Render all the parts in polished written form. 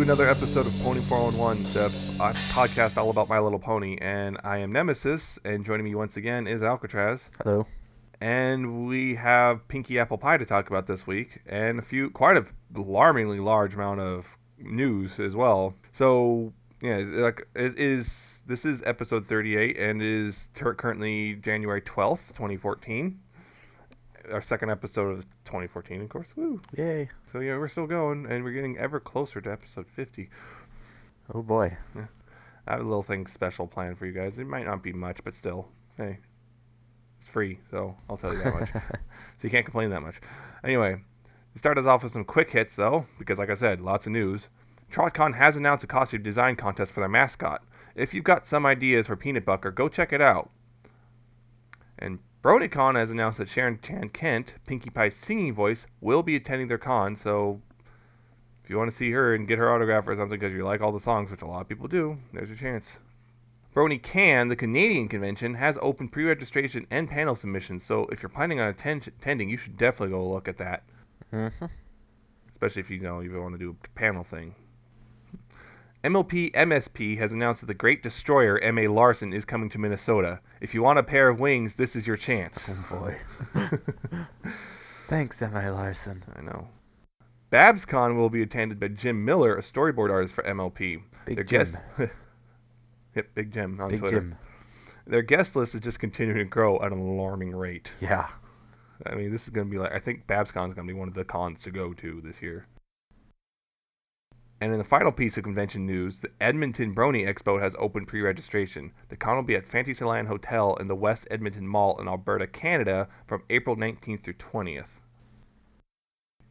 another episode of Pony 411, the podcast all about My Little Pony. And I am Nemesis, and joining me once again is Alcatraz. Hello. And we have Pinkie Apple Pie to talk about this week, and quite a alarmingly large amount of news as well. So, yeah, this is episode 38, and it is currently January 12th, 2014. Our second episode of 2014, of course. Woo! Yay. So yeah, we're still going, and we're getting ever closer to episode 50. Oh boy. Yeah. I have a little thing special planned for you guys. It might not be much, but still, hey, it's free, so I'll tell you that much. So you can't complain that much. Anyway, to start us off with some quick hits, though, because like I said, lots of news. TrotCon has announced a costume design contest for their mascot. If you've got some ideas for Peanut Butter, go check it out. And BronyCon has announced that Sharon Chan Kent, Pinkie Pie's singing voice, will be attending their con, so if you want to see her and get her autograph or something because you like all the songs, which a lot of people do, there's your chance. BronyCan, the Canadian convention, has open pre-registration and panel submissions, so if you're planning on attending, you should definitely go look at that. Mm-hmm. Especially if you want to do a panel thing. MLP MSP has announced that the Great Destroyer, M.A. Larson, is coming to Minnesota. If you want a pair of wings, this is your chance. Oh boy. Thanks, M.A. Larson. I know. BabsCon will be attended by Jim Miller, a storyboard artist for MLP. Big Jim. Yep, Big Jim on Big Twitter. Jim. Their guest list is just continuing to grow at an alarming rate. Yeah. I mean, this is going to be I think BabsCon is going to be one of the cons to go to this year. And in the final piece of convention news, the Edmonton Brony Expo has opened pre-registration. The con will be at Fantasyland Hotel in the West Edmonton Mall in Alberta, Canada, from April 19th through 20th.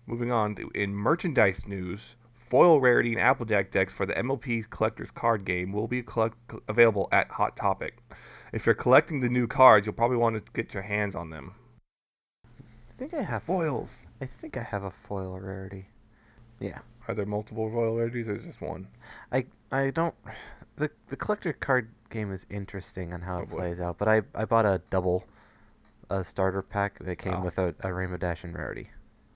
Moving on, in merchandise news, foil rarity and Applejack decks for the MLP Collector's Card game will be available at Hot Topic. If you're collecting the new cards, you'll probably want to get your hands on them. I think I have foils. I think I have a foil rarity. Yeah. Are there multiple royal rarities or is just one? I don't. The collector card game is interesting on how it boy. plays out, but I bought a starter pack that came with a Rainbow Dash and rarity.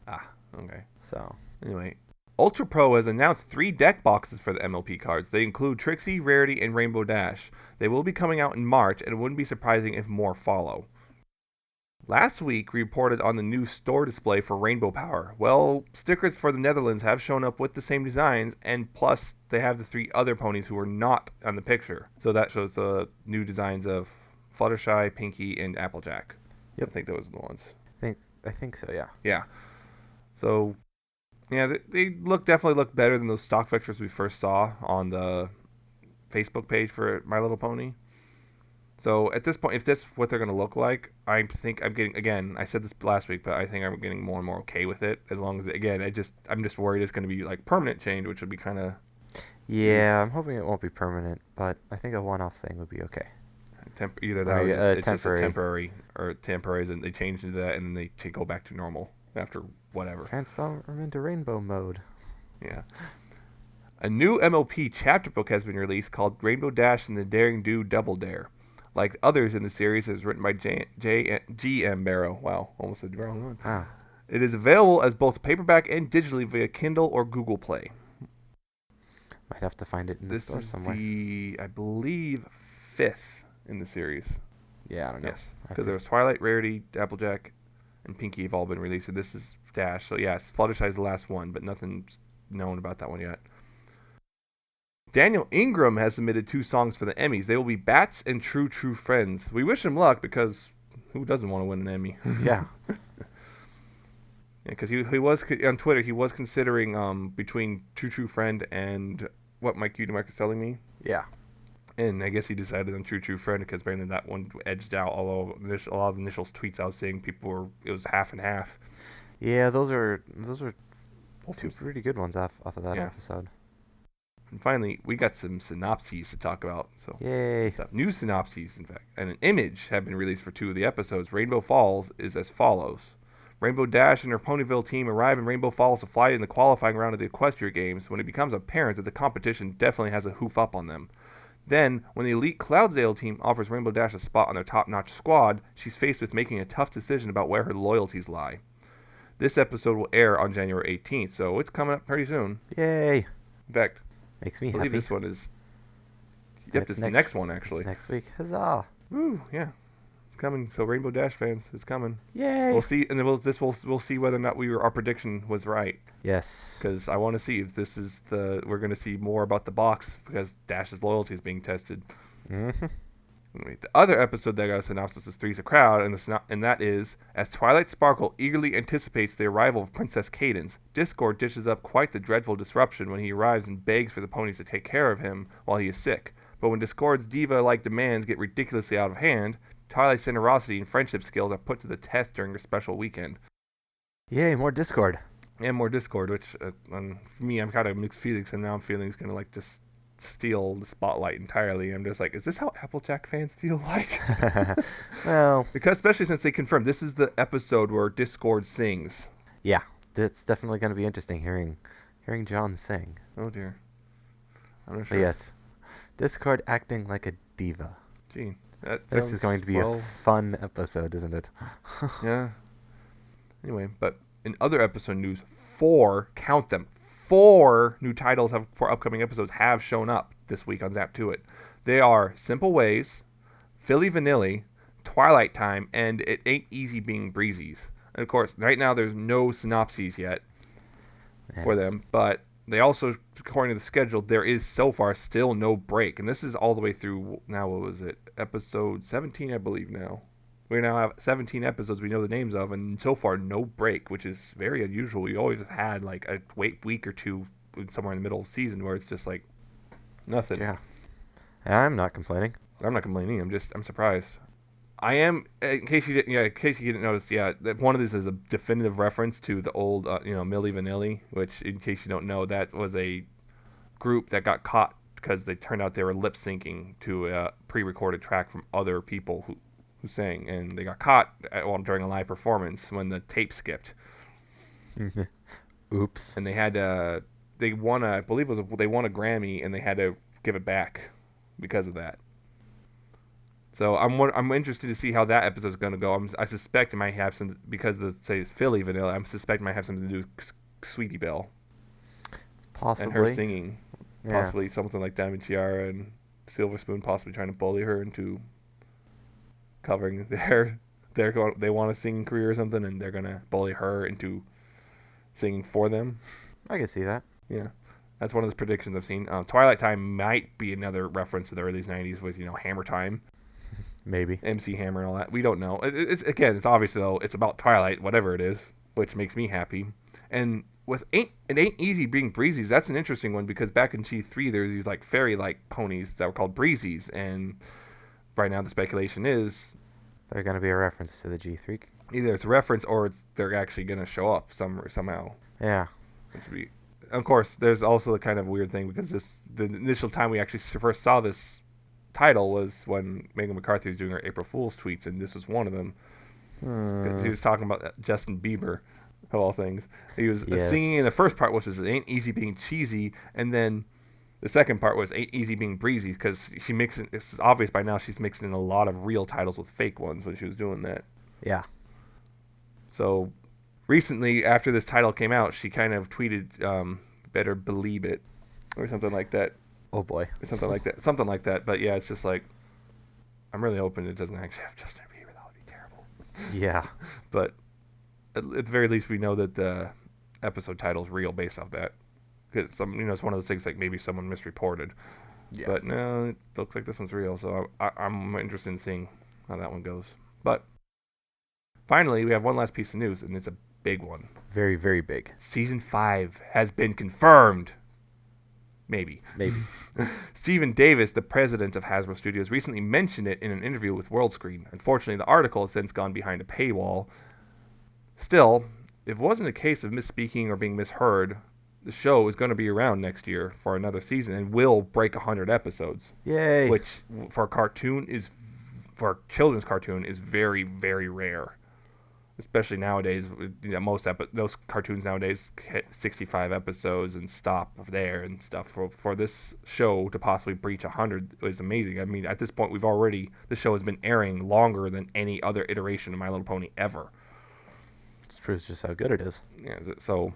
Ah, okay. So anyway, Ultra Pro has announced 3 deck boxes for the MLP cards. They include Trixie, Rarity, and Rainbow Dash. They will be coming out in March, and it wouldn't be surprising if more follow. Last week, we reported on the new store display for Rainbow Power. Well, stickers for the Netherlands have shown up with the same designs, and plus, they have the 3 other ponies who are not on the picture. So that shows the new designs of Fluttershy, Pinkie, and Applejack. Yep. I think those are the ones. I think so, yeah. Yeah. So, yeah, they definitely look better than those stock pictures we first saw on the Facebook page for My Little Pony. So at this point, if that's what they're going to look like, I think I'm getting, again, I said this last week, but I think I'm getting more and more okay with it. As long as, again, I'm just worried it's going to be like permanent change, which would be kind of... Yeah, I'm hoping it won't be permanent, but I think a one-off thing would be okay. Either that or it's just a temporary. temporary, and they change into that, and then they go back to normal after whatever. Transform into rainbow mode. Yeah. A new MLP chapter book has been released called Rainbow Dash and the Daring Do Double Dare. Like others in the series, it was written by G.M. Barrow. Wow, almost said the wrong one. Wow. It is available as both paperback and digitally via Kindle or Google Play. Might have to find it in the store somewhere. This is I believe, 5th in the series. Yeah, I don't know. Yes, because there was Twilight, Rarity, Applejack, and Pinkie have all been released, and this is Dash. So yes, Fluttershy is the last one, but nothing's known about that one yet. Daniel Ingram has submitted 2 songs for the Emmys. They will be Bats and True True Friends. We wish him luck because who doesn't want to win an Emmy? Yeah. Because he was on Twitter. He was considering between True True Friend and what Mike Udemark is telling me. Yeah. And I guess he decided on True True Friend because apparently that one edged out. Although a lot of the initial tweets I was seeing, it was half and half. Yeah, those are 2 pretty good ones off of that episode. And finally, we got some synopses to talk about. So yay! Stuff. New synopses, in fact, and an image have been released for 2 of the episodes. Rainbow Falls is as follows: Rainbow Dash and her Ponyville team arrive in Rainbow Falls to fly in the qualifying round of the Equestria Games when it becomes apparent that the competition definitely has a hoof up on them. Then, when the elite Cloudsdale team offers Rainbow Dash a spot on their top-notch squad, she's faced with making a tough decision about where her loyalties lie. This episode will air on January 18th, so it's coming up pretty soon. Yay! In fact, Makes me I believe happy. this one is. And Yep, this is the next one actually. It's next week. Huzzah! Woo, yeah, it's coming. So Rainbow Dash fans, it's coming. Yay! We'll see, and then we'll see whether or not our prediction was right. Yes. Because I want to see if this is we're going to see more about the box because Dash's loyalty is being tested. Mm-hmm. The other episode that got a synopsis is Three's a Crowd, and that is, as Twilight Sparkle eagerly anticipates the arrival of Princess Cadence, Discord dishes up quite the dreadful disruption when he arrives and begs for the ponies to take care of him while he is sick. But when Discord's diva-like demands get ridiculously out of hand, Twilight's generosity and friendship skills are put to the test during a special weekend. Yay, more Discord. And more Discord, which, for me, I'm kind of mixed feelings, and now I'm feeling it's going to, just steal the spotlight entirely. I'm just like, is this how Applejack fans feel like? Well, because especially since they confirmed this is the episode where Discord sings. yeah, that's definitely going to be interesting hearing John sing. Oh dear, I'm not But sure. yes, Discord acting like a diva. Gee, This is going to be a fun episode, isn't it? Yeah. Anyway, but in other episode news, 4 new titles for upcoming episodes have shown up this week on Zap To It. They are Simple Ways, Philly Vanilli, Twilight Time, and It Ain't Easy Being Breezies. And of course, right now there's no synopses yet for them, but they also, according to the schedule, there is so far still no break. And this is all the way through, now what was it? Episode 17, I believe now. We now have 17 episodes we know the names of, and so far no break, which is very unusual. We always had like a week or two somewhere in the middle of the season where it's just like nothing. Yeah. I'm not complaining. I'm not complaining. I'm surprised. I am, in case you didn't notice, that one of these is a definitive reference to the old, Milli Vanilli, which, in case you don't know, that was a group that got caught because they turned out they were lip syncing to a pre-recorded track from other people who sang, and they got caught during a live performance when the tape skipped. Oops. And they had they won a Grammy, and they had to give it back because of that. So I'm interested to see how that episode's going to go. I suspect it might have some, because it's Philly Vanilla, I suspect it might have something to do with Sweetie Belle. Possibly. And her singing. Yeah. Possibly something like Diamond Tiara and Silver Spoon possibly trying to bully her into covering they want a singing career or something, and they're going to bully her into singing for them. I can see that. Yeah. That's one of the predictions I've seen. Twilight Time might be another reference to the early 90s with, Hammer Time. Maybe. MC Hammer and all that. We don't know. It's obvious, though, it's about Twilight, whatever it is, which makes me happy. And with It Ain't Easy Being Breezies, that's an interesting one, because back in G3, there's these like fairy-like ponies that were called Breezies, and right now the speculation is They're going to be a reference to the G3. either it's a reference or they're actually going to show up somehow. Yeah. Which would be, of course, there's also a kind of weird thing, because the initial time we actually first saw this title was when Megan McCarthy was doing her April Fool's tweets, and this was one of them. He was talking about Justin Bieber, of all things. He was singing in the first part, which is It Ain't Easy Being Cheesy, and then the second part was Ain't Easy Being Breezy, because it's obvious by now she's mixing in a lot of real titles with fake ones when she was doing that. Yeah. So recently, after this title came out, she kind of tweeted, better believe it, or something like that. Oh boy. Or something like that. But yeah, it's just like, I'm really hoping it doesn't actually have Justin Bieber. That would be terrible. Yeah. But at the very least, we know that the episode title is real based off that. Because it's one of those things like maybe someone misreported. Yeah. But no, it looks like this one's real. So I'm interested in seeing how that one goes. But finally, we have one last piece of news, and it's a big one. Very, very big. Season 5 has been confirmed. Maybe. Stephen Davis, the president of Hasbro Studios, recently mentioned it in an interview with WorldScreen. Unfortunately, the article has since gone behind a paywall. Still, if it wasn't a case of misspeaking or being misheard, the show is going to be around next year for another season and will break 100 episodes. Yay. Which, for a children's cartoon, is very, very rare. Especially nowadays, most cartoons nowadays hit 65 episodes and stop there and stuff. For this show to possibly breach 100 is amazing. I mean, at this point, the show has been airing longer than any other iteration of My Little Pony ever. This proves just how good it is. Yeah, so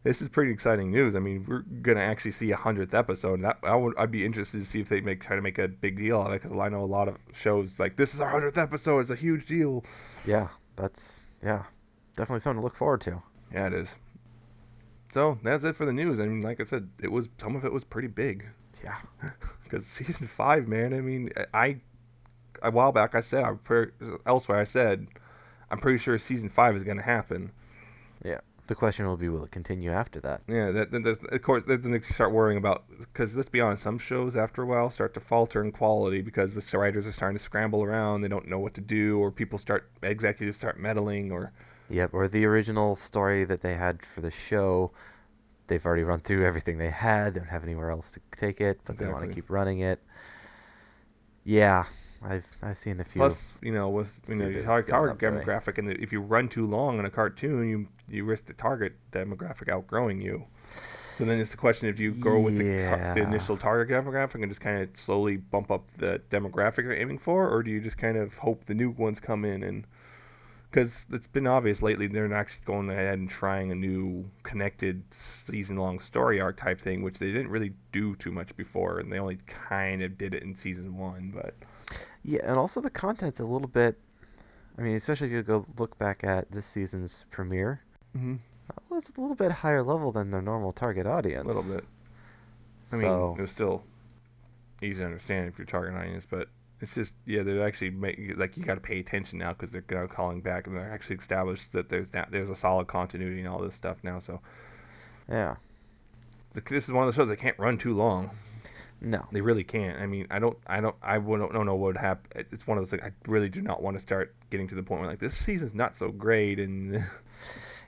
this is pretty exciting news. I mean, we're gonna actually see 100th episode. And I'd be interested to see if they try to make a big deal of it, because I know a lot of shows like this is our 100th episode. It's a huge deal. Yeah, definitely something to look forward to. Yeah, it is. So that's it for the news. I mean, like I said, some of it was pretty big. Yeah, because season 5, man. I mean, a while back I said elsewhere I said I'm pretty sure season 5 is gonna happen. Yeah. The question will be, will it continue after that? Yeah, of course, then they start worrying about, because let's be honest, some shows after a while start to falter in quality because the writers are starting to scramble around, they don't know what to do, or executives start meddling, or... Yep, or the original story that they had for the show, they've already run through everything they had, they don't have anywhere else to take it, but they want to keep running it. Yeah, I've seen a few. Plus, with your target demographic, and if you run too long in a cartoon, you risk the target demographic outgrowing you. So then it's the question: if you go with the initial target demographic and just kind of slowly bump up the demographic you're aiming for, or do you just kind of hope the new ones come in? And because it's been obvious lately, they're not actually going ahead and trying a new connected season-long story arc type thing, which they didn't really do too much before, and they only kind of did it in season 1, but. Yeah, and also the content's a little bit, I mean, especially if you go look back at this season's premiere, Mm-hmm. it was a little bit higher level than their normal target audience. A little bit. I mean, it was still easy to understand if you're target audience, but it's just, they're actually you got to pay attention now because they're now calling back, and they're actually established that there's a solid continuity and all this stuff now, so. Yeah. This is one of the shows that can't run too long. No, they really can't. I mean, I don't know what would happen. It's one of those things. I really do not want to start getting to the point where like this season's not so great, and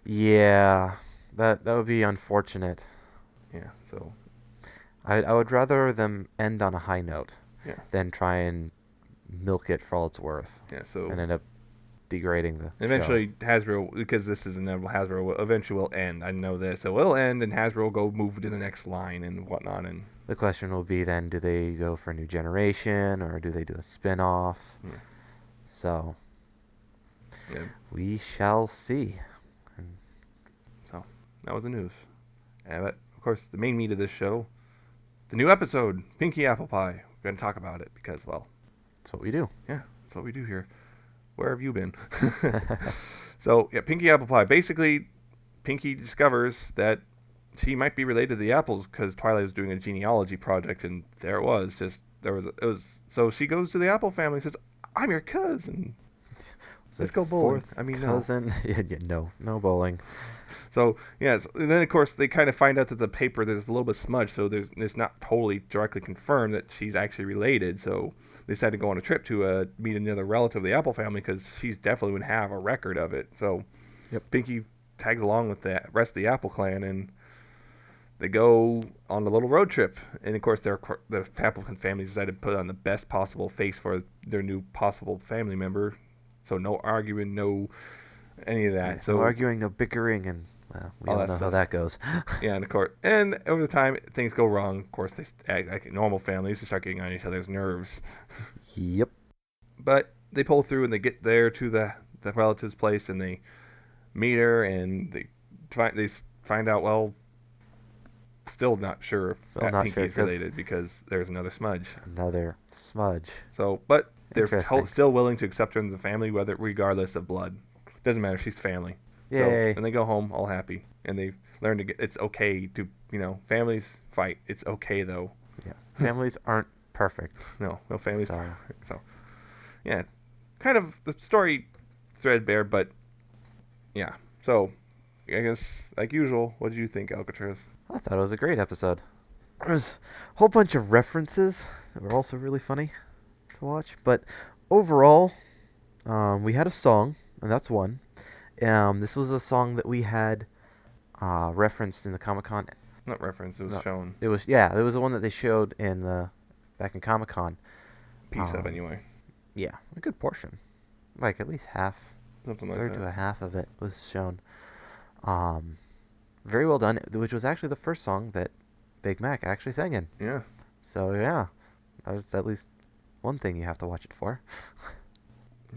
yeah, that would be unfortunate. Yeah, so I would rather them end on a high note, than try and milk it for all it's worth. Yeah, so and end up degrading the eventually show. Hasbro, because this is inevitable, Hasbro will eventually end. I know this, so it'll end, and Hasbro will go move to the next line and whatnot, and. The question will be then, do they go for a new generation, or do they do a spin-off? Yeah. So, we shall see. So, that was the news. But, of course, the main meat of this show, the new episode, Pinkie Apple Pie. We're going to talk about it because, well... That's what we do. Yeah, that's what we do here. Where have you been? So, Pinkie Apple Pie. Basically, Pinkie discovers that she might be related to the apples because Twilight was doing a genealogy project, and there it was. So she goes to the Apple family and says, "I'm your cousin. Let's go bowling." I mean, cousin. No bowling. So yes, and then of course they kind of find out that the paper there's a little bit smudged, so it's not totally directly confirmed that she's actually related. So they decided to go on a trip to meet another relative of the Apple family because she's definitely would have a record of it. So Pinkie tags along with the rest of the Apple clan, and they go on a little road trip. And, of course, the Apple family decided to put on the best possible face for their new possible family member. So no arguing, no any of that. No arguing, no bickering, and we all know how that goes. Yeah, and of course, and over the time, things go wrong. Of course, they act like normal families. They start getting on each other's nerves. Yep. But they pull through, and they get there to the relative's place, and they meet her, and they find out, well... Still not sure if Pinkie is related because there's another smudge. So, but they're still willing to accept her in the family, regardless of blood. Doesn't matter. She's family. Yay. So, and they go home all happy, and they learn it's okay to, families fight. It's okay though. Yeah. Families aren't perfect. No families. So, yeah, kind of the story threadbare, but yeah. So, I guess like usual, what did you think, Alcatraz? I thought it was a great episode. There was a whole bunch of references that were also really funny to watch. But overall, we had a song, and that's one. This was a song that we had referenced in the Comic-Con. Not referenced, it was shown. It was the one that they showed back in Comic-Con. Piece of anyway. Yeah, a good portion. Like at least half. Something like that. 1/3 to a half of it was shown. Very well done, which was actually the first song that Big Mac actually sang in. Yeah. So, yeah. There's at least one thing you have to watch it for.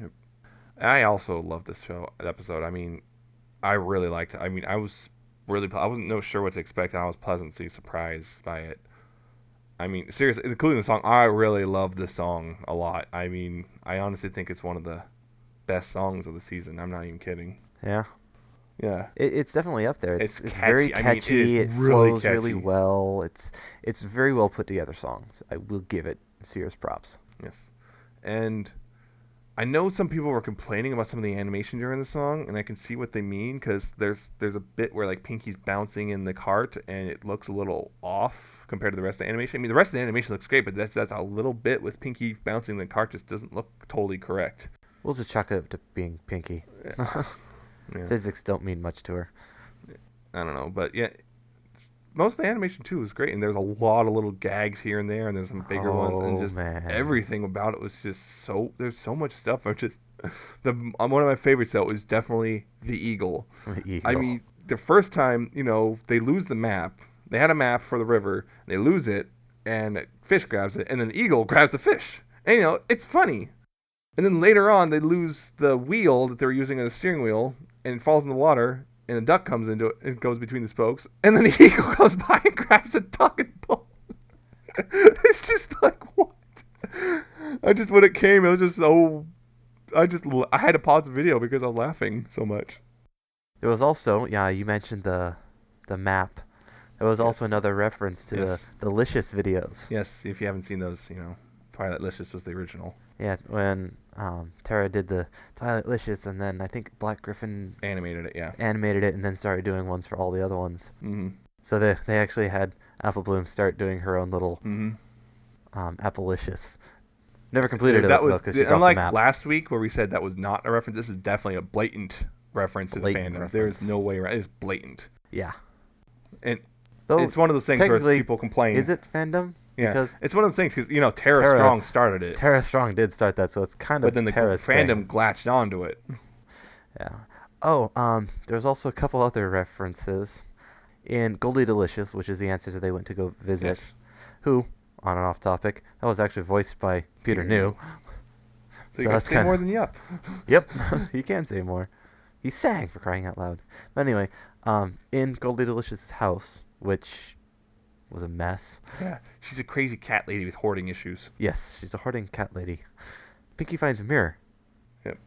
Yep. I also love this episode. I mean, I really liked it. I mean, really, I wasn't no sure what to expect, and I was pleasantly surprised by it. I mean, seriously, including the song, I really love this song a lot. I mean, I honestly think it's one of the best songs of the season. I'm not even kidding. Yeah. Yeah. It's definitely up there. It's catchy. very I mean, catchy. it is it really flows really catchy. well. It's very well put together songs. I will give it serious props. Yes. And I know some people were complaining about some of the animation during the song, and I can see what they mean, because there's a bit where like Pinkie's bouncing in the cart, and it looks a little off compared to the rest of the animation. I mean, the rest of the animation looks great, but that's a little bit with Pinkie bouncing the cart just doesn't look totally correct. We'll just chalk it up to being Pinkie. Yeah. Physics don't mean much to her. I don't know, but yeah, most of the animation too was great, and there's a lot of little gags here and there, and there's some bigger ones, and just everything about it was just so. There's so much stuff. I just one of my favorites though is definitely the eagle. I mean, the first time they lose the map. They had a map for the river. They lose it, and fish grabs it, and then the eagle grabs the fish. And it's funny. And then later on, they lose the wheel that they were using as a steering wheel, and it falls in the water, and a duck comes into it and goes between the spokes, and then the eagle goes by and grabs a duck and pulls. It's just like, what? When it came, it was just so. I had to pause the video because I was laughing so much. There was also, you mentioned the map. There was also another reference to the Delicious videos. Yes, if you haven't seen those, Twilight Licious was the original. Yeah, when Tara did the Twilight Licious, and then I think Black Griffin animated it, and then started doing ones for all the other ones. Mm-hmm. So they actually had Apple Bloom start doing her own little Applelicious. Never completed it though, because she dropped unlike the map. last week where we said that was not a reference. This is definitely a blatant reference to the fandom. There's no way around. It's blatant. Yeah, and it's one of those things where people complain. Is it fandom? Yeah, because it's one of those things because Tara Strong started it. Tara Strong did start that, so it's kind of. But then the fandom latched onto it. Yeah. Oh, there's also a couple other references in Goldie Delicious, which is the ancestor they went to go visit. Yes. Who, on and off topic, that was actually voiced by Peter New. So you can say more than yup. Yep, you can say more. He sang, for crying out loud. But anyway, in Goldie Delicious' house, which was a mess. Yeah, she's a crazy cat lady with hoarding issues. Yes, she's a hoarding cat lady. Pinkie finds a mirror. Yep.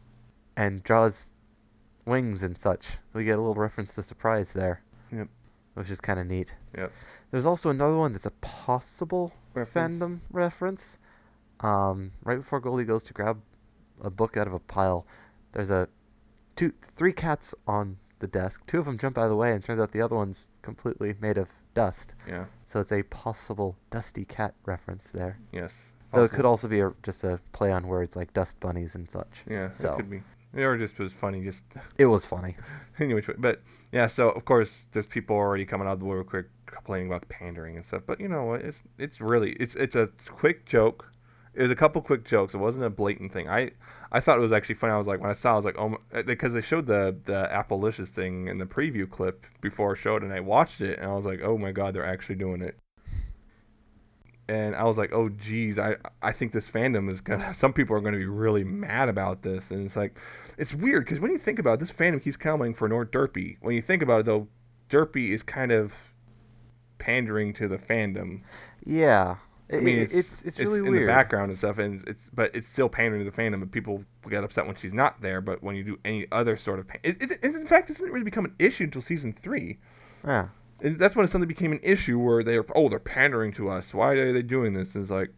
And draws wings and such. We get a little reference to Surprise there. Yep. Which is kind of neat. Yep. There's also another one that's a possible fandom reference. Right before Goldie goes to grab a book out of a pile, there's three cats on the desk. Two of them jump out of the way, and it turns out the other one's completely made of dust. Yeah. So it's a possible Dusty Cat reference there. Yes. Though it could also be just a play on words like dust bunnies and such. Yeah, so it could be. Or just was funny. It was funny. Anyway, but yeah, so of course there's people already coming out of the woodwork complaining about pandering and stuff. But you know what? It's really a quick joke. It was a couple quick jokes. It wasn't a blatant thing. I thought it was actually funny. I was like, when I saw it, I was like, oh, because they showed the Applelicious thing in the preview clip before it showed, and I watched it, and I was like, oh my god, they're actually doing it. And I was like, oh geez, I think this fandom is some people are gonna be really mad about this. And it's like, it's weird because when you think about it, this fandom keeps clamoring for more Derpy. When you think about it though, Derpy is kind of pandering to the fandom. Yeah. I mean, it's really in weird. The background and stuff, but it's still pandering to the fandom. But people get upset when she's not there. But when you do any other sort of, in fact, it doesn't really become an issue until season 3. Yeah, and that's when it suddenly became an issue where they're pandering to us. Why are they doing this? And it's like,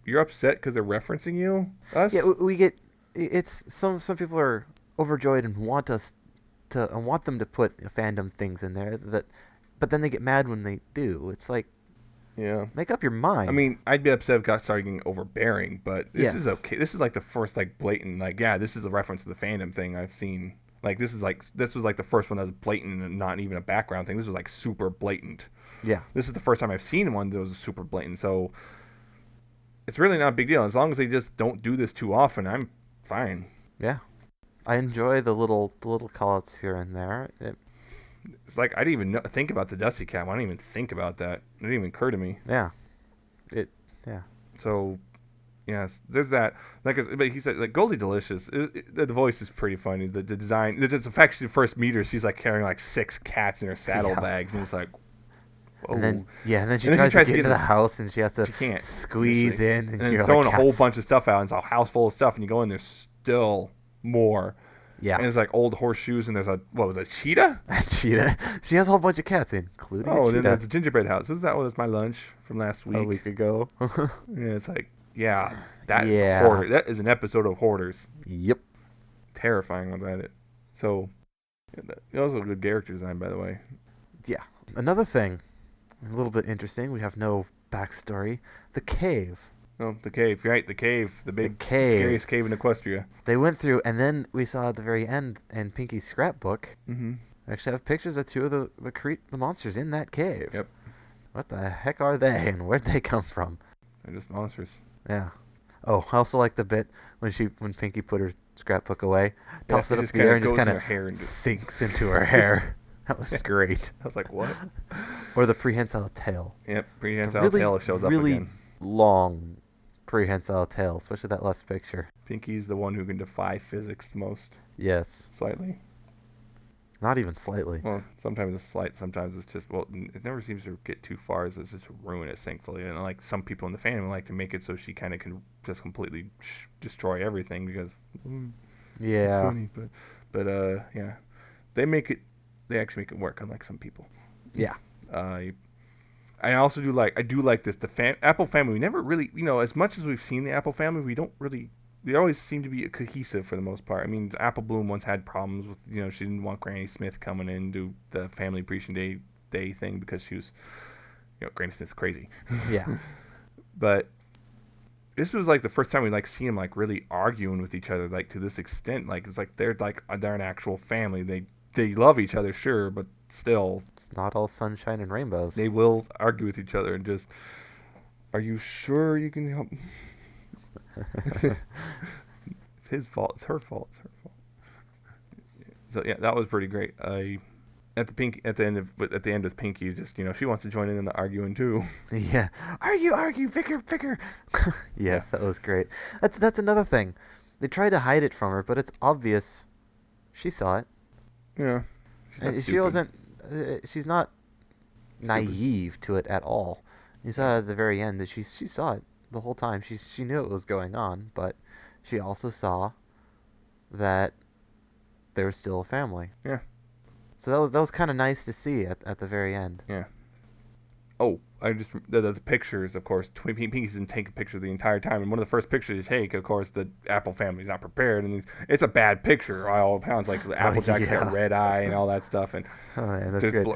you're upset because they're referencing you. Us? Yeah, we get it's some people are overjoyed and want them to put fandom things in there but then they get mad when they do. It's like. Yeah. Make up your mind. I mean, I'd be upset if it started getting overbearing, but this is okay. This is like the first blatant this is a reference to the fandom thing I've seen. This was the first one that was blatant and not even a background thing. This was super blatant. Yeah. This is the first time I've seen one that was super blatant. So it's really not a big deal. As long as they just don't do this too often, I'm fine. Yeah. I enjoy the little call-outs here and there. It's like I didn't even think about the Dusty Cat. I didn't even think about that. It didn't even occur to me. Yeah. So, Yes, there's that. But he said like Goldie Delicious. The voice is pretty funny. The design. It's the fact she first meet her, she's like carrying like 6 cats in her saddlebags, and it's like, whoa. And then she tries to get into the house, and she has to squeeze in, and then throwing a whole bunch of stuff out. And it's a house full of stuff, and you go in, there's still more. Yeah. And it's like old horseshoes, and there's a cheetah? A cheetah. She has a whole bunch of cats, including a cheetah. Oh, and then there's a gingerbread house. Who's that? Was my lunch from last week. A week ago. Yeah, it's like, is Hoarder. That is an episode of Hoarders. Yep. Terrifying on that. So, also a good character design, by the way. Yeah. Another thing, a little bit interesting. We have no backstory. The cave. Oh, the cave. Right, the cave. The big, scariest cave in Equestria. They went through, and then we saw at the very end in Pinkie's scrapbook, we actually have pictures of 2 of the monsters in that cave. Yep. What the heck are they, and where'd they come from? They're just monsters. Yeah. Oh, I also like the bit when Pinkie put her scrapbook away, tosses it up in the air, and just kind of sinks into her hair. That was great. I was like, what? Or the prehensile tail. Yep, prehensile tail shows up again. Really long prehensile tail, especially that last picture. Pinkie's the one who can defy physics the most. Yes. Slightly. Not even slightly. Well, sometimes it's slight, sometimes it's just, it never seems to get too far as it's just ruin it, thankfully. And like some people in the fandom like to make it so she kind of can just completely destroy everything because it's funny. But yeah, they actually make it work, unlike some people. Yeah. I also do like this. The Apple family, we never really, as much as we've seen the Apple family, we don't really, they always seem to be cohesive for the most part. I mean, Apple Bloom once had problems with, she didn't want Granny Smith coming in and do the family appreciation day thing because she was, Granny Smith's crazy. Yeah. But this was like the first time we like see them like really arguing with each other, like to this extent. Like it's like they're an actual family. They love each other, sure, but still, it's not all sunshine and rainbows. They will argue with each other and just, are you sure you can help? It's his fault. It's her fault. So yeah, that was pretty great. At the end with Pinkie, just she wants to join in the arguing too. Yeah, argue, Vicar. Yes, that was great. That's another thing. They tried to hide it from her, but it's obvious. She saw it. Yeah. She's not naive to it at all. You saw at the very end that she saw it the whole time. She knew it was going on, but she also saw that there was still a family. Yeah. So that was kind of nice to see at the very end. Yeah. Oh, the pictures, of course. Pinkie's been taking pictures the entire time, and one of the first pictures you take, of course, the Apple family's not prepared, and it's a bad picture. All accounts, like the Applejack's got red eye and all that stuff, and that's great.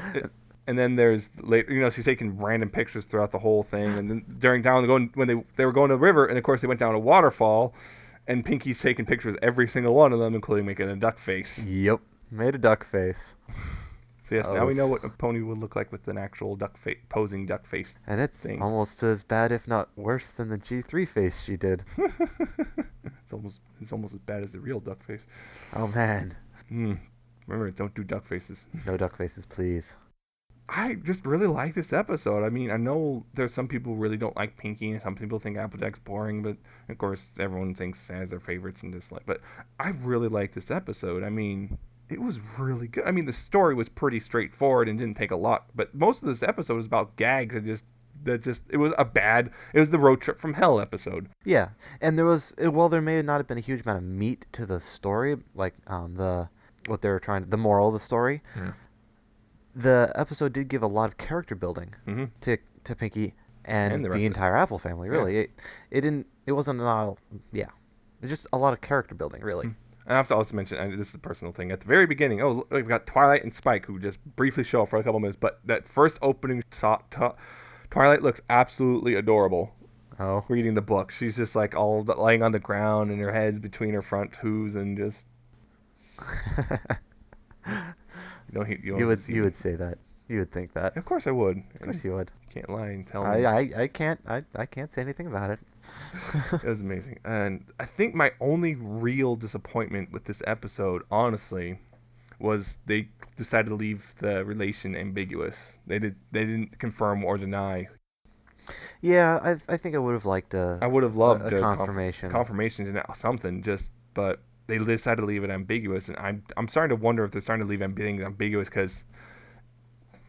And then there's later, she's taking random pictures throughout the whole thing, and then when they were going to the river, and of course they went down a waterfall, and Pinkie's taking pictures every single one of them, including making a duck face. Yep, made a duck face. So yes, now we know what a pony would look like with an actual posing duck face. And it's almost as bad, if not worse, than the G3 face she did. It's almost as bad as the real duck face. Oh man. Remember, don't do duck faces. No duck faces, please. I just really like this episode. I mean, I know there's some people who really don't like Pinkie, and some people think Applejack's boring, but of course everyone has their favorites and dislike. But I really like this episode. I mean, it was really good. I mean, the story was pretty straightforward and didn't take a lot, but most of this episode was about gags and it was the road trip from hell episode. Yeah, and while there may not have been a huge amount of meat to the story, like the moral of the story. Yeah. The episode did give a lot of character building to Pinkie and the entire Apple family. Really, yeah. It wasn't all. Yeah, it's just a lot of character building. Really. I have to also mention, and this is a personal thing, at the very beginning, we've got Twilight and Spike, who just briefly show up for a couple minutes, but that first opening shot, Twilight looks absolutely adorable. Oh. Reading the book. She's just like all laying on the ground, and her head's between her front hooves, and just... You would say that. You would think that. Of course I would. Of course you would. You can't lie and tell me. I can't say anything about it. It was amazing. And I think my only real disappointment with this episode, honestly, was they decided to leave the relation ambiguous. They didn't confirm or deny. Yeah, I think I would have liked I would have loved a a confirmation. confirmation to something, but they decided to leave it ambiguous, and I'm starting to wonder if they're starting to leave being ambiguous because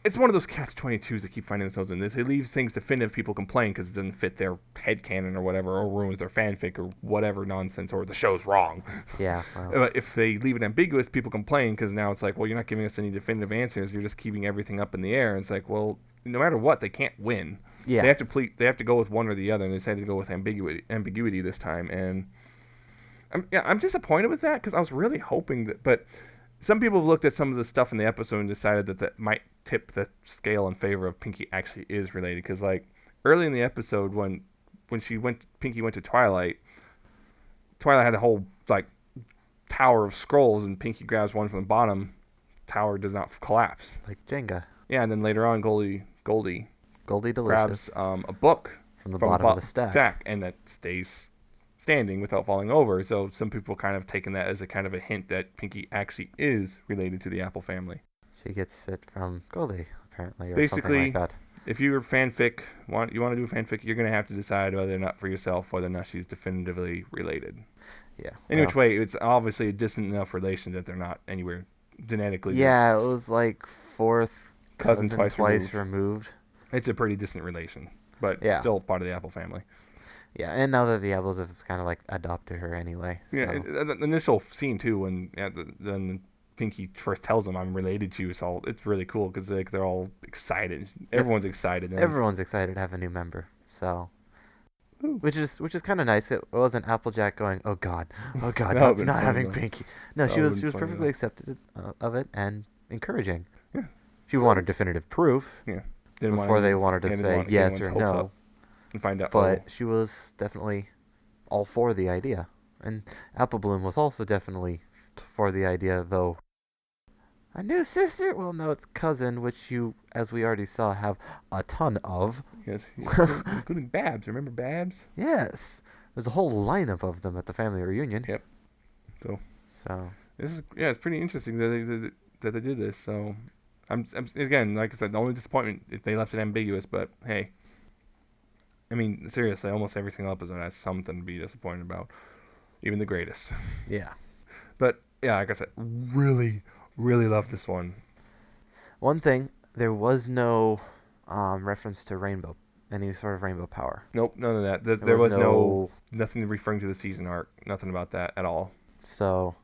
it's one of those catch-22s that keep finding themselves in this. It leaves things definitive. People complain because it doesn't fit their headcanon or whatever, or ruins their fanfic or whatever nonsense, or the show's wrong. Yeah. Well, But if they leave it ambiguous, people complain because now it's like, well, you're not giving us any definitive answers. You're just keeping everything up in the air. And it's like, well, no matter what, they can't win. yeah. They have to go with one or the other, and they decided to go with ambiguity this time. And I'm disappointed with that because I was really hoping that, but some people have looked at some of the stuff in the episode and decided that might tip the scale in favor of Pinkie actually is related. Because like early in the episode when Pinkie went to Twilight had a whole like tower of scrolls, and Pinkie grabs one from the bottom. Tower does not collapse. Like Jenga. Yeah, and then later on, Goldie Delicious grabs a book from the bottom of the stack, and that stays standing without falling over. So some people kind of taken that as a kind of a hint that Pinkie actually is related to the Apple family. She gets it from Goldie, apparently, or Basically, something like that. If you're fanfic, you want to do fanfic, you're going to have to decide whether or not for yourself whether or not she's definitively related. Yeah. In which way, it's obviously a distant enough relation that they're not anywhere genetically. Yeah, it was like fourth cousin twice removed. It's a pretty distant relation, but still part of the Apple family. Yeah, and now that the Apples have kind of like adopted her anyway. So. Yeah, the initial scene too, when Pinkie first tells them I'm related to you, so it's really cool because like they're all excited. Everyone's excited. Everyone's excited to have a new member. So, which is kind of nice. It wasn't Applejack going, "Oh God, not having Pinkie." No, she was perfectly accepted of it and encouraging. Yeah, she wanted definitive proof. Yeah, before they wanted to say yes or no. And find out. But she was definitely all for the idea, and Apple Bloom was also definitely for the idea, though. A new sister? Well, no, it's cousin, which you, as we already saw, have a ton of. Yes, including Babs. Remember Babs? Yes, there's a whole lineup of them at the family reunion. Yep. So it's pretty interesting that they did this. So I'm again, like I said, the only disappointment if they left it ambiguous, but hey. I mean, seriously, almost every single episode has something to be disappointed about. Even the greatest. Yeah. But, yeah, like I said, really, really love this one. One thing, there was no reference to rainbow, any sort of rainbow power. Nope, none of that. There was nothing referring to the season arc. Nothing about that at all. So,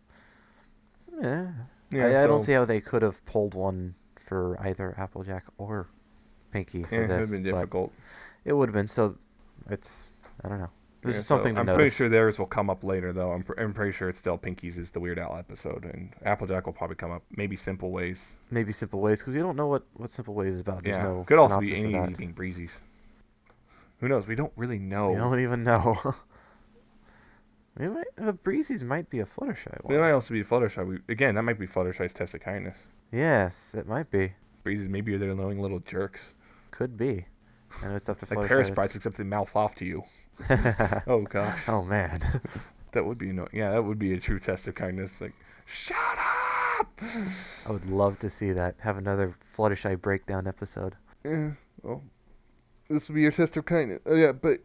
I don't see how they could have pulled one for either Applejack or Pinkie for this. It would have been difficult. It would have been, so it's, I don't know. There's something to notice. I'm pretty sure theirs will come up later, though. I'm pretty sure it's still Pinkie's is the Weird Al episode, and Applejack will probably come up. Maybe Simple Ways. Because you don't know what Simple Ways is about. There's no could also be any being Breezy's. Who knows? We don't really know. We don't even know. The Breezy's might be a Fluttershy one. They might also be a Fluttershy. Again, that might be Fluttershy's test of kindness. Yes, it might be. Breezy's maybe they're annoying little jerks. Could be. And it's up to like Parasprites, except they mouth off to you. Oh gosh. Oh man. That would be that would be a true test of kindness. Like, shut up! I would love to see that. Have another Fluttershy breakdown episode. Yeah. Well, this would be your test of kindness. Oh yeah, but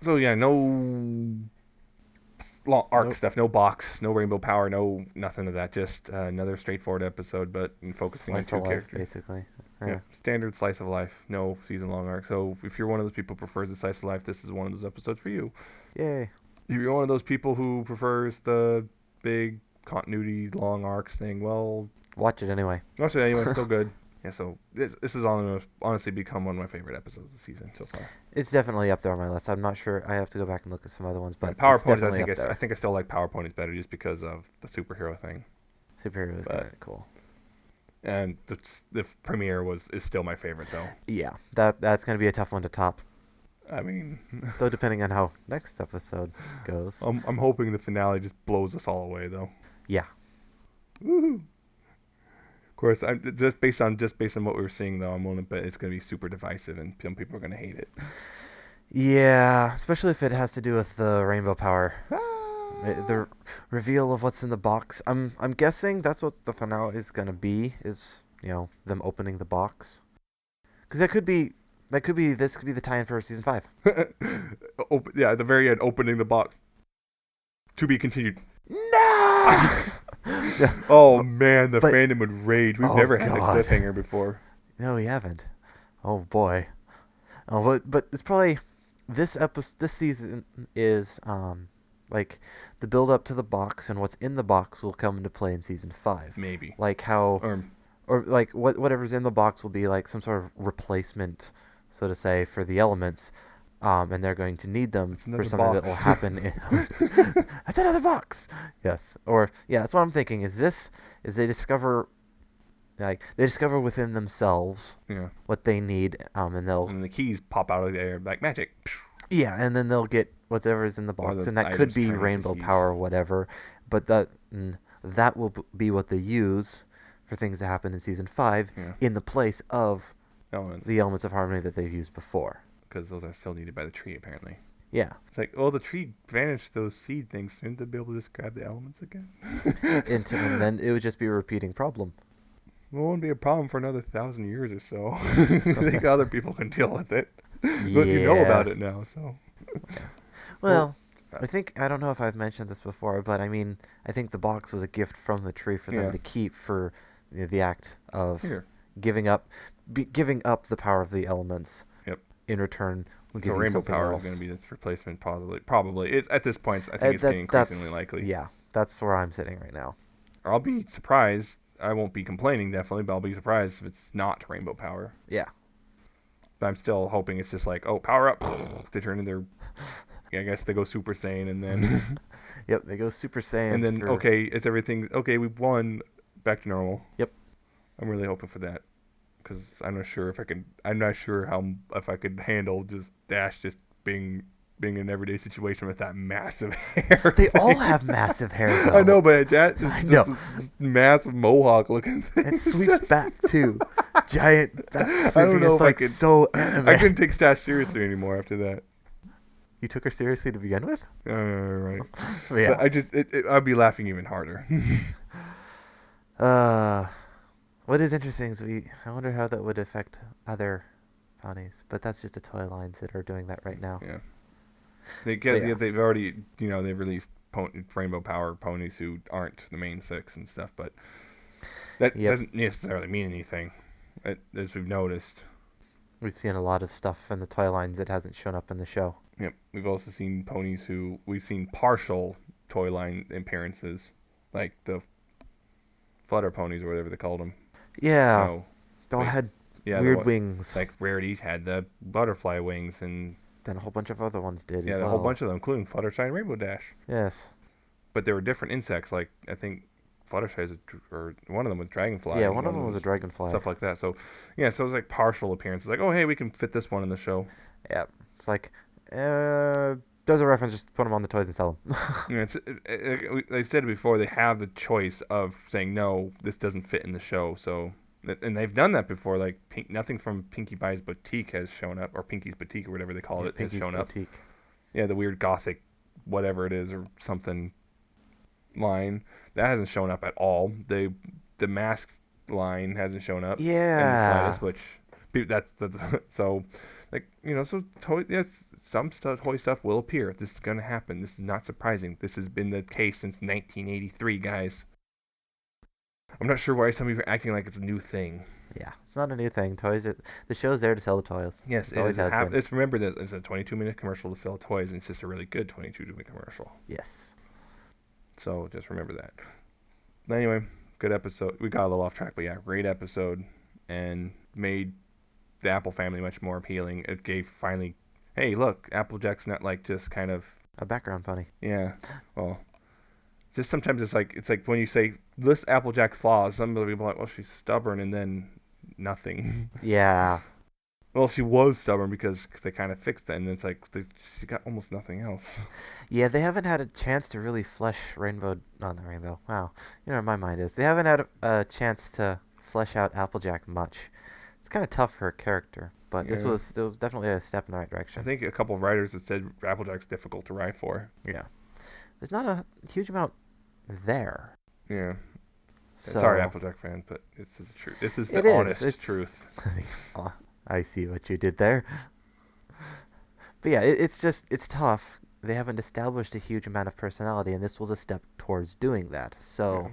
so yeah, no long arc stuff, no box, no rainbow power, no nothing of that. Just another straightforward episode, but focusing on two characters, basically. Yeah, standard slice of life, no season-long arc. So if you're one of those people who prefers the slice of life, this is one of those episodes for you. Yay. If you're one of those people who prefers the big continuity, long arcs thing, well... Watch it anyway. Watch it anyway, it's still good. Yeah, so this is honestly become one of my favorite episodes of the season so far. It's definitely up there on my list. I'm not sure. I have to go back and look at some other ones, but Power Ponies, I think I still like Power Ponies better just because of the superhero thing. Superhero is kind of cool. And the premiere is still my favorite, though. Yeah, that's going to be a tough one to top. I mean... though depending on how next episode goes. I'm hoping the finale just blows us all away, though. Yeah. Woohoo! Of course, just based on what we were seeing, though, I'm willing to bet it's going to be super divisive, and some people are going to hate it. Yeah, especially if it has to do with the rainbow power. The reveal of what's in the box. I'm guessing that's what the finale is going to be, is, them opening the box. Because that could be That could be. This could be the tie-in for season 5. Yeah, at the very end, opening the box. To be continued. No. Yeah. Oh man, the fandom would rage. We've never had a God. cliffhanger before. No, we haven't. Oh boy. Oh, but it's probably this episode. This season is like the build up to the box, and what's in the box will come into play in season 5. Maybe. Like how, or like whatever's in the box will be like some sort of replacement, so to say, for the elements. And they're going to need them for something that will happen. That's another box. Yes. Or yeah, that's what I'm thinking. Is they discover within themselves what they need, and the keys pop out of the air like magic. Yeah, and then they'll get whatever is in the box, and that could be rainbow power or whatever. But that will be what they use for things to happen in season 5 in the place of the elements of harmony that they've used before. Because those are still needed by the tree, apparently. Yeah. It's like, well, the tree vanished those seed things. Shouldn't they be able to just grab the elements again? And then it would just be a repeating problem. Well, it won't be a problem for another 1,000 years or so. I think other people can deal with it. But you know about it now, so. Okay. Well, I don't know if I've mentioned this before, but I mean, I think the box was a gift from the tree for them to keep for the act of giving up the power of the elements. In return, we'll give you rainbow something power else. is going to be its replacement, probably. It's, at this point, I think it's getting increasingly likely. Yeah, that's where I'm sitting right now. I'll be surprised. I won't be complaining, definitely, but I'll be surprised if it's not rainbow power. Yeah. But I'm still hoping it's just like, oh, power up. They turn in their... I guess they go Super Saiyan, and then... Yep, they go Super Saiyan. And then, okay, it's everything... Okay, we've won. Back to normal. Yep. I'm really hoping for that. Because I'm not sure if I could handle just Dash just being in an everyday situation with that massive hair. They all have massive hair, though. I know, but that just this massive mohawk looking thing. It sweeps back too. Giant back. I don't know if so anime. I couldn't take Dash seriously anymore after that. You took her seriously to begin with? Right. Yeah. But I'd be laughing even harder. What is interesting is I wonder how that would affect other ponies, but that's just the toy lines that are doing that right now. Yeah. They've already, they've released rainbow power ponies who aren't the main 6 and stuff, but that doesn't necessarily mean anything, as we've noticed. We've seen a lot of stuff in the toy lines that hasn't shown up in the show. Yep. We've also seen we've seen partial toy line appearances, like the flutter ponies or whatever they called them. Yeah. They all had weird wings. Like Rarity had the butterfly wings, and then a whole bunch of other ones did as well. Yeah, a whole bunch of them, including Fluttershy and Rainbow Dash. Yes. But they were different insects. Like, I think Fluttershy or one of them was Dragonfly. Yeah, one of them was a Dragonfly. Stuff like that. So, yeah, so it was like partial appearances. Like, oh, hey, we can fit this one in the show. Yeah. It's like, there's a reference, just put them on the toys and sell them. Yeah, they've said it before, they have the choice of saying, no, this doesn't fit in the show. So, and they've done that before. Like, nothing from Pinkie Pie's Boutique has shown up, or Pinkie's Boutique, or whatever they call it, has shown Boutique. Up. Yeah, the weird gothic, whatever it is, or something line. That hasn't shown up at all. The mask line hasn't shown up. Yeah. In the slightest, which, so... Like, so some toy stuff will appear. This is going to happen. This is not surprising. This has been the case since 1983, guys. I'm not sure why some of you are acting like it's a new thing. Yeah, it's not a new thing. The show's there to sell the toys. Yes, it always has been. Remember this. It's a 22-minute commercial to sell toys, and it's just a really good 22-minute commercial. Yes. So just remember that. Anyway, good episode. We got a little off track, but yeah, great episode, and made the Apple family much more appealing. It gave finally, hey, look, Applejack's not like just kind of a background pony. Yeah, well, just sometimes it's like when you say list Applejack's flaws, some people are like, well, she's stubborn, and then nothing. Yeah. Well, she was stubborn because they kind of fixed it, and it's like she got almost nothing else. Yeah, they haven't had a chance to really flesh Rainbow. Wow, where my mind is. They haven't had a chance to flesh out Applejack much. It's kind of tough for her character, but it was definitely a step in the right direction. I think a couple of writers have said Applejack's difficult to write for. Yeah. There's not a huge amount there. Yeah. Sorry, Applejack fans, but this is the truth. This is the honest truth. I see what you did there. But yeah, it's tough. They haven't established a huge amount of personality, and this was a step towards doing that. So Yeah.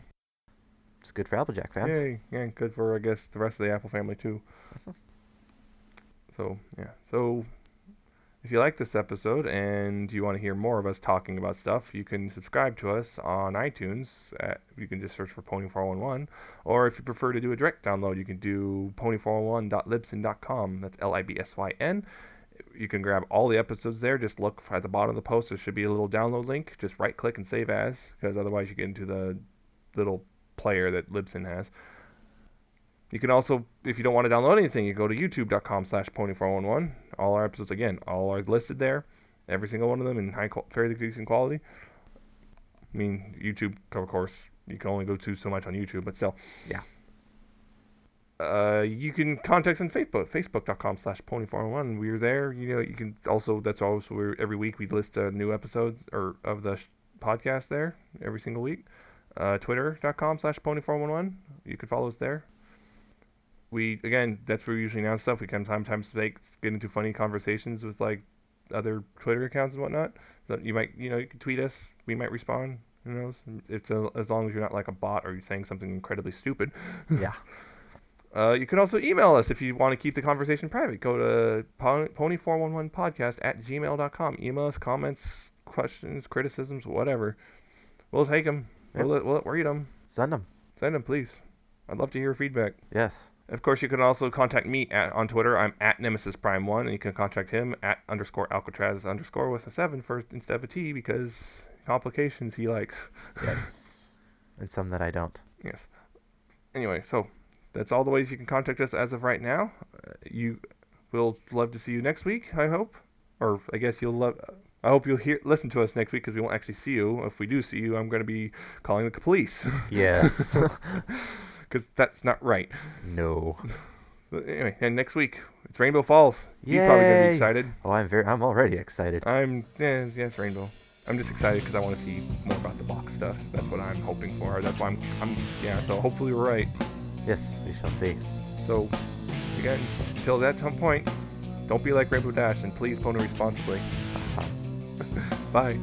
it's good for Applejack fans. Yay. Yeah, good for, I guess, the rest of the Apple family, too. So, yeah. So, if you like this episode and you want to hear more of us talking about stuff, you can subscribe to us on iTunes. You can just search for Pony411. Or if you prefer to do a direct download, you can do pony411.libsyn.com. That's Libsyn. You can grab all the episodes there. Just look at the bottom of the post. There should be a little download link. Just right-click and save as, because otherwise you get into the little player that Libsyn has. You can also, if you don't want to download anything, you go to youtube.com/pony411. All our episodes, again, all are listed there. Every single one of them in fairly decent quality. I mean, YouTube, of course, you can only go to so much on YouTube, but still. Yeah. You can contact us on facebook.com/pony411. We're there. You know, you can also, that's also where every week we list new episodes or of the podcast there every single week. Twitter.com/pony411. You can follow us there. That's where we usually announce stuff. We can sometimes get into funny conversations with like other Twitter accounts and whatnot. So you can tweet us. We might respond. Who knows? It's as long as you're not like a bot or you're saying something incredibly stupid. Yeah. You can also email us if you want to keep the conversation private. Go to pony411podcast@gmail.com. Email us comments, questions, criticisms, whatever. We'll take them. Yep. We'll read them. Send them. Send them, please. I'd love to hear feedback. Yes. Of course, you can also contact me on Twitter. I'm @NemesisPrime1, and you can contact him @_Alcatraz_ with a 7 instead of a T, because complications he likes. Yes. And some that I don't. Yes. Anyway, so that's all the ways you can contact us as of right now. We'll love to see you next week, I hope. Or I guess I hope you'll listen to us next week, because we won't actually see you. If we do see you, I'm going to be calling the police. Yes. Because that's not right. No. But anyway, and next week it's Rainbow Falls. Yay. You're probably gonna be excited. Oh, I'm already excited. It's Rainbow. I'm just excited because I want to see more about the box stuff. That's what I'm hoping for. That's why so hopefully we're right. Yes, we shall see. So again, until that point, don't be like Rainbow Dash, and please pony responsibly. Bye.